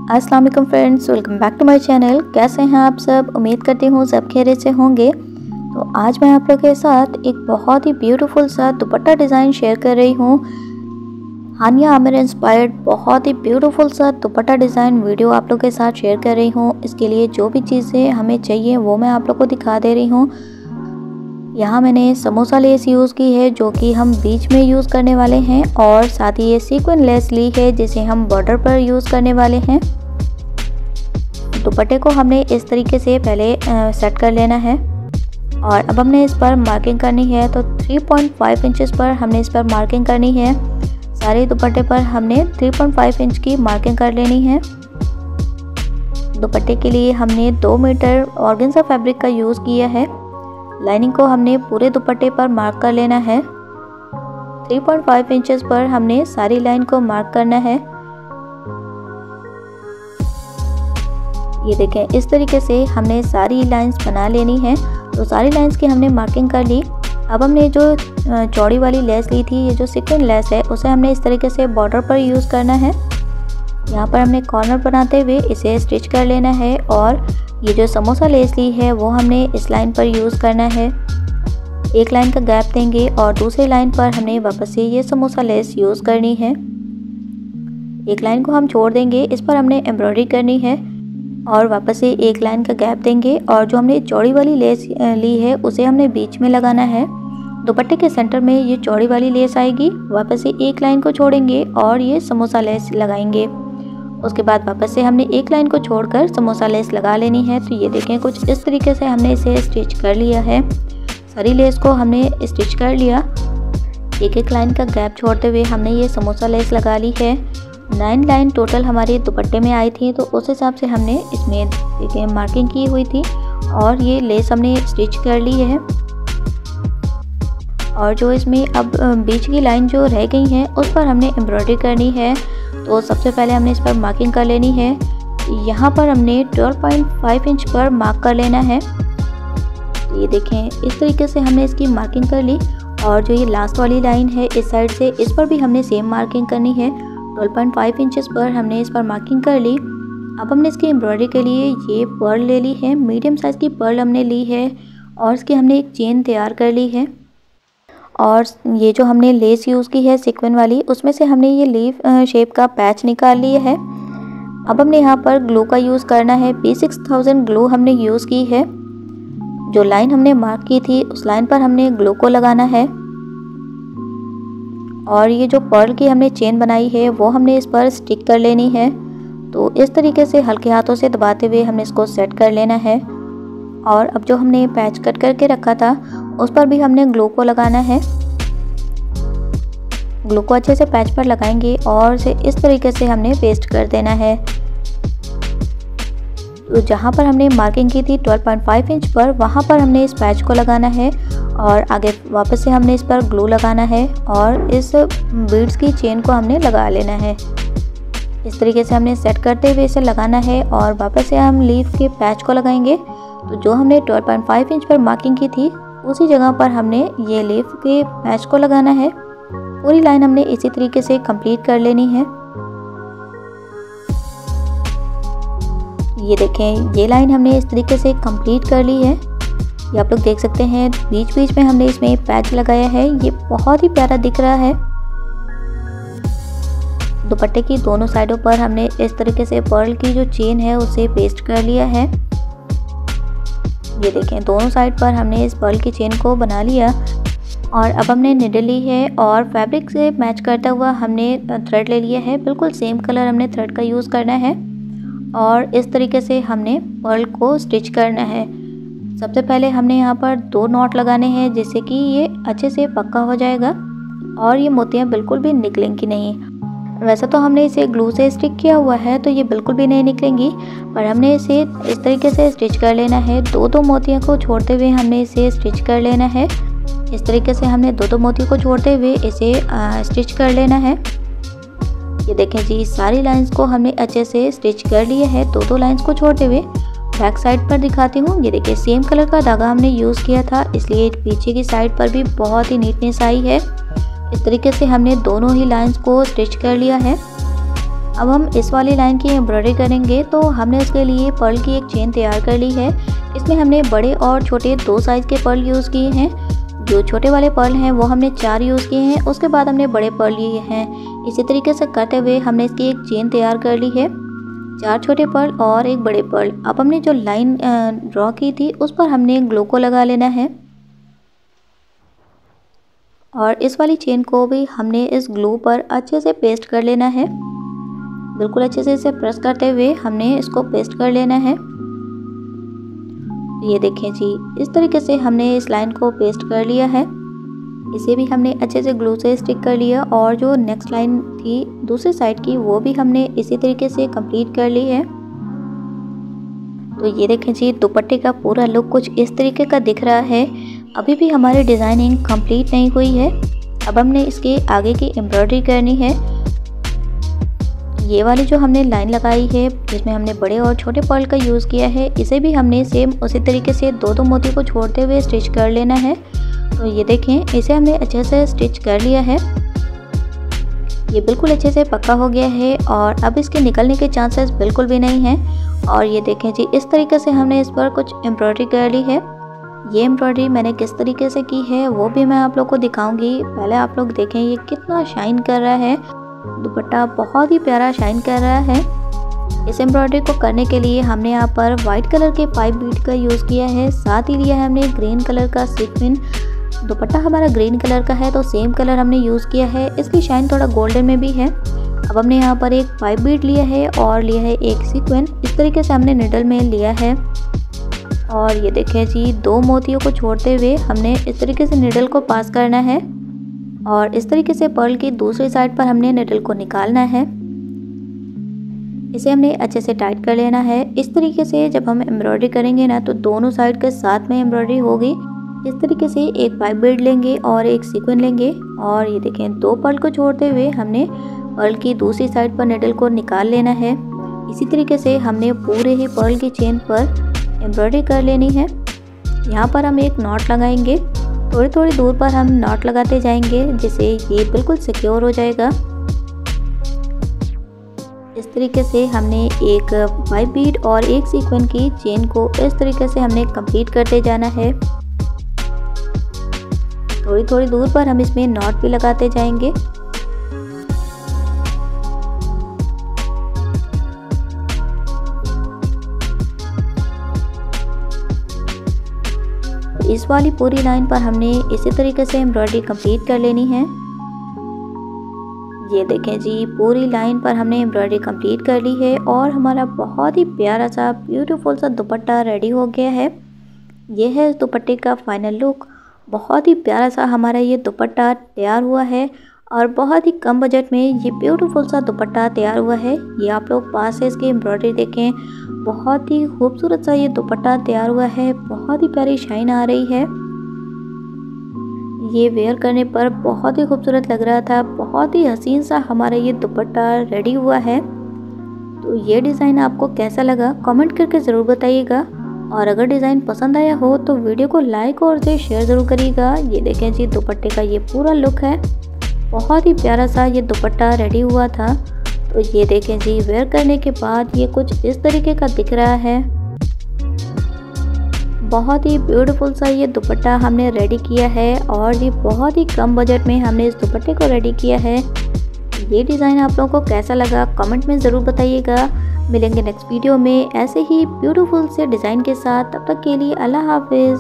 अस्सलाम वालेकुम friends, welcome back to my channel. कैसे हैं आप सब? उम्मीद करती हूँ सब खैरियत से होंगे। तो आज मैं आप लोगों के साथ एक बहुत ही ब्यूटीफुल सा दुपट्टा डिज़ाइन शेयर कर रही हूँ। हानिया आमिर इंस्पायर्ड बहुत ही ब्यूटीफुल सा दुपट्टा डिज़ाइन वीडियो आप लोगों के साथ शेयर कर रही हूँ। इसके लिए जो भी चीज़ें हमें चाहिए वो मैं आप लोग को दिखा दे रही हूँ। यहाँ मैंने समोसा लेस यूज़ की है जो कि हम बीच में यूज़ करने वाले हैं, और साथ ही ये सीक्वेंस लेस ली है जिसे हम बॉर्डर पर यूज़ करने वाले हैं। दुपट्टे को हमने इस तरीके से पहले सेट कर लेना है और अब हमने इस पर मार्किंग करनी है। तो 3.5 इंचेस पर हमने इस पर मार्किंग करनी है। सारे दुपट्टे पर हमने 3.5 इंच की मार्किंग कर लेनी है। दुपट्टे के लिए हमने 2 मीटर ऑर्गेन्जा फैब्रिक का यूज़ किया है। लाइनिंग को हमने पूरे दुपट्टे पर मार्क कर लेना है। 3.5 इंचेस पर हमने सारी लाइन को मार्क करना है। ये देखें, इस तरीके से हमने सारी लाइंस बना लेनी है। तो सारी लाइंस की हमने मार्किंग कर ली। अब हमने जो चौड़ी वाली लेस ली थी, ये जो सीक्वेंस लेस है, उसे हमने इस तरीके से बॉर्डर पर यूज़ करना है। यहाँ पर हमने कॉर्नर बनाते हुए इसे स्टिच कर लेना है, और ये जो समोसा लेस ली है वो हमने इस लाइन पर यूज़ करना है। एक लाइन का गैप देंगे और दूसरी लाइन पर हमने वापस से ये समोसा लेस यूज़ करनी है। एक लाइन को हम छोड़ देंगे, इस पर हमने एम्ब्रॉयडरी करनी है और वापस से एक लाइन का गैप देंगे, और जो हमने चौड़ी वाली लेस ली है उसे हमने बीच में लगाना है। दुपट्टे के सेंटर में ये चौड़ी वाली लेस आएगी। वापस से एक लाइन को छोड़ेंगे और ये समोसा लेस लगाएंगे। उसके बाद वापस से हमने एक लाइन को छोड़कर समोसा लेस लगा लेनी है। तो ये देखें, कुछ इस तरीके से हमने इसे स्टिच कर लिया है। सारी लेस को हमने स्टिच कर लिया। एक एक लाइन का गैप छोड़ते हुए हमने ये समोसा लेस लगा ली है। 9 लाइन टोटल हमारे दुपट्टे में आई थी, तो उस हिसाब से हमने इसमें देखिए मार्किंग की हुई थी और ये लेस हमने स्टिच कर ली है। और जो इसमें अब बीच की लाइन जो रह गई है उस पर हमने एम्ब्रॉयडरी करनी है। तो सबसे पहले हमने इस पर मार्किंग कर लेनी है। यहाँ पर हमने 12.5 इंच पर मार्क कर लेना है। ये देखें, इस तरीके से हमने इसकी मार्किंग कर ली। और जो ये लास्ट वाली लाइन है इस साइड से, इस पर भी हमने सेम मार्किंग करनी है। 12.5 इंचेस पर हमने इस पर मार्किंग कर ली। अब हमने इसकी एम्ब्रॉयडरी के लिए ये पर्ल ले ली है। मीडियम साइज़ की पर्ल हमने ली है और इसकी हमने एक चेन तैयार कर ली है। और ये जो हमने लेस यूज़ की है सीक्वेंस वाली, उसमें से हमने ये लीफ शेप का पैच निकाल लिया है। अब हमने यहाँ पर ग्लू का यूज़ करना है। P6000 ग्लू हमने यूज़ की है। जो लाइन हमने मार्क की थी उस लाइन पर हमने ग्लू को लगाना है, और ये जो पर्ल की हमने चेन बनाई है वो हमने इस पर स्टिक कर लेनी है। तो इस तरीके से हल्के हाथों से दबाते हुए हमने इसको सेट कर लेना है। और अब जो हमने पैच कट करके रखा था उस पर भी हमने ग्लू को लगाना है। ग्लू को अच्छे से पैच पर लगाएंगे और इसे इस तरीके से हमने पेस्ट कर देना है। तो जहाँ पर हमने मार्किंग की थी 12.5 इंच पर, वहाँ पर हमने इस पैच को लगाना है और आगे वापस से हमने इस पर ग्लू लगाना है और इस बीड्स की चेन को हमने लगा लेना है। इस तरीके से हमने सेट करते हुए इसे लगाना है और वापस से हम लीफ के पैच को लगाएंगे। तो जो हमने 12.5 इंच पर मार्किंग की थी उसी जगह पर हमने ये लीफ के पैच को लगाना है। पूरी लाइन हमने इसी तरीके से कंप्लीट कर लेनी है। ये देखें, ये लाइन हमने इस तरीके से कंप्लीट कर ली है। ये आप लोग देख सकते हैं, बीच बीच में हमने इसमें पैच लगाया है। ये बहुत ही प्यारा दिख रहा है। दुपट्टे की दोनों साइडों पर हमने इस तरीके से पर्ल की जो चेन है उसे पेस्ट कर लिया है। ये देखें, दोनों साइड पर हमने इस पर्ल की चेन को बना लिया। और अब हमने निडल ली है और फैब्रिक से मैच करता हुआ हमने थ्रेड ले लिया है। बिल्कुल सेम कलर हमने थ्रेड का यूज़ करना है और इस तरीके से हमने पर्ल को स्टिच करना है। सबसे पहले हमने यहाँ पर 2 नॉट लगाने हैं जिससे कि ये अच्छे से पक्का हो जाएगा और ये मोतियाँ बिल्कुल भी निकलेंगी नहीं। वैसे तो हमने इसे ग्लू से स्टिक किया हुआ है तो ये बिल्कुल भी नहीं निकलेंगी, पर हमने इसे इस तरीके से स्टिच कर लेना है। 2-2 मोतियों को छोड़ते हुए हमने इसे स्टिच कर लेना है। इस तरीके से हमने 2-2 मोतियों को छोड़ते हुए इसे स्टिच कर लेना है। ये देखें जी, सारी लाइंस को हमने अच्छे से स्टिच कर लिए है। 2-2 लाइंस को छोड़ते हुए बैक साइड पर दिखाती हूँ। ये देखिए, सेम कलर का धागा हमने यूज़ किया था, इसलिए पीछे की साइड पर भी बहुत ही नीटनेस आई है। इस तरीके से हमने दोनों ही लाइंस को स्टिच कर लिया है। अब हम इस वाली लाइन की एम्ब्रॉयडरी करेंगे। तो हमने इसके लिए पर्ल की एक चेन तैयार कर ली है। इसमें हमने बड़े और छोटे 2 साइज़ के पर्ल यूज़ किए हैं। जो छोटे वाले पर्ल हैं वो हमने 4 यूज़ किए हैं, उसके बाद हमने बड़े पर्ल लिए हैं। इसी तरीके से करते हुए हमने इसकी एक चेन तैयार कर ली है। 4 छोटे पर्ल और एक बड़े पर्ल। अब हमने जो लाइन ड्रॉ की थी उस पर हमने ग्लू को लगा लेना है और इस वाली चेन को भी हमने इस ग्लू पर अच्छे से पेस्ट कर लेना है। बिल्कुल अच्छे से इसे प्रेस करते हुए हमने इसको पेस्ट कर लेना है। ये देखें जी, इस तरीके से हमने इस लाइन को पेस्ट कर लिया है। इसे भी हमने अच्छे से ग्लू से स्टिक कर लिया और जो नेक्स्ट लाइन थी दूसरी साइड की वो भी हमने इसी तरीके से कंप्लीट कर ली है। तो ये देखें जी, दुपट्टे का पूरा लुक कुछ इस तरीके का दिख रहा है। अभी भी हमारी डिज़ाइनिंग कंप्लीट नहीं हुई है। अब हमने इसके आगे की एम्ब्रॉयडरी करनी है। ये वाली जो हमने लाइन लगाई है जिसमें हमने बड़े और छोटे पर्ल का यूज़ किया है, इसे भी हमने सेम उसी तरीके से 2-2 मोती को छोड़ते हुए स्टिच कर लेना है। तो ये देखें, इसे हमने अच्छे से स्टिच कर लिया है। ये बिल्कुल अच्छे से पक्का हो गया है और अब इसके निकलने के चांसेस बिल्कुल भी नहीं हैं। और ये देखें जी, इस तरीके से हमने इस पर कुछ एम्ब्रॉयडरी कर ली है। ये एम्ब्रॉयडरी मैंने किस तरीके से की है वो भी मैं आप लोग को दिखाऊंगी। पहले आप लोग देखें ये कितना शाइन कर रहा है। दुपट्टा बहुत ही प्यारा शाइन कर रहा है। इस एम्ब्रॉयडरी को करने के लिए हमने यहाँ पर वाइट कलर के पाइप बीट का यूज़ किया है। साथ ही लिया है हमने ग्रीन कलर का सीक्वेंस। दुपट्टा हमारा ग्रीन कलर का है तो सेम कलर हमने यूज़ किया है। इसकी शाइन थोड़ा गोल्डन में भी है। अब हमने यहाँ पर एक पाइप बीट लिया है और लिया है एक सीक्वेंस। इस तरीके से हमने निडल में लिया है और ये देखें जी, 2 मोतियों को छोड़ते हुए हमने इस तरीके से निडल को पास करना है और इस तरीके से पर्ल की दूसरी साइड पर हमने निडल को निकालना है। इसे हमने अच्छे से टाइट कर लेना है। इस तरीके से जब हम एम्ब्रॉयडरी करेंगे ना तो दोनों साइड के साथ में एम्ब्रॉयडरी होगी। इस तरीके से एक पाइप बीड लेंगे और एक सीक्वेंस लेंगे और ये देखें 2 पर्ल को छोड़ते हुए हमने पर्ल की दूसरी साइड पर निडल को निकाल लेना है। इसी तरीके से हमने पूरे ही पर्ल की चेन पर एम्ब्रॉयडरी कर लेनी है। यहाँ पर हम एक नॉट लगाएंगे। थोड़ी थोड़ी दूर पर हम नॉट लगाते जाएंगे जिससे ये बिल्कुल सिक्योर हो जाएगा। इस तरीके से हमने एक पाइप बीड और एक सीक्वेंस की चेन को इस तरीके से हमने कंप्लीट करते जाना है। थोड़ी थोड़ी दूर पर हम इसमें नॉट भी लगाते जाएंगे। इस वाली पूरी लाइन पर हमने इसी तरीके से एम्ब्रॉयडरी कंप्लीट कर लेनी है। ये देखें जी, पूरी लाइन पर हमने एम्ब्रॉयडरी कंप्लीट कर ली है और हमारा बहुत ही प्यारा सा ब्यूटीफुल सा दुपट्टा रेडी हो गया है। ये है इस दुपट्टे का फाइनल लुक। बहुत ही प्यारा सा हमारा ये दुपट्टा तैयार हुआ है और बहुत ही कम बजट में ये ब्यूटीफुल सा दुपट्टा तैयार हुआ है। ये आप लोग पास से इसकी एम्ब्रॉयडरी देखें, बहुत ही खूबसूरत सा ये दुपट्टा तैयार हुआ है। बहुत ही प्यारी शाइन आ रही है। ये वेयर करने पर बहुत ही खूबसूरत लग रहा था। बहुत ही हसीन सा हमारा ये दुपट्टा रेडी हुआ है। तो ये डिज़ाइन आपको कैसा लगा कमेंट करके ज़रूर बताइएगा और अगर डिज़ाइन पसंद आया हो तो वीडियो को लाइक और से शेयर ज़रूर करिएगा। ये देखें जी, दुपट्टे का ये पूरा लुक है। बहुत ही प्यारा सा ये दुपट्टा रेडी हुआ था। तो ये देखें जी, वेयर करने के बाद ये कुछ इस तरीके का दिख रहा है। बहुत ही ब्यूटीफुल सा ये दुपट्टा हमने रेडी किया है और ये बहुत ही कम बजट में हमने इस दुपट्टे को रेडी किया है। ये डिज़ाइन आप लोगों को कैसा लगा कमेंट में ज़रूर बताइएगा। मिलेंगे नेक्स्ट वीडियो में ऐसे ही ब्यूटीफुल से डिज़ाइन के साथ। तब तक के लिए अल्लाह हाफिज़।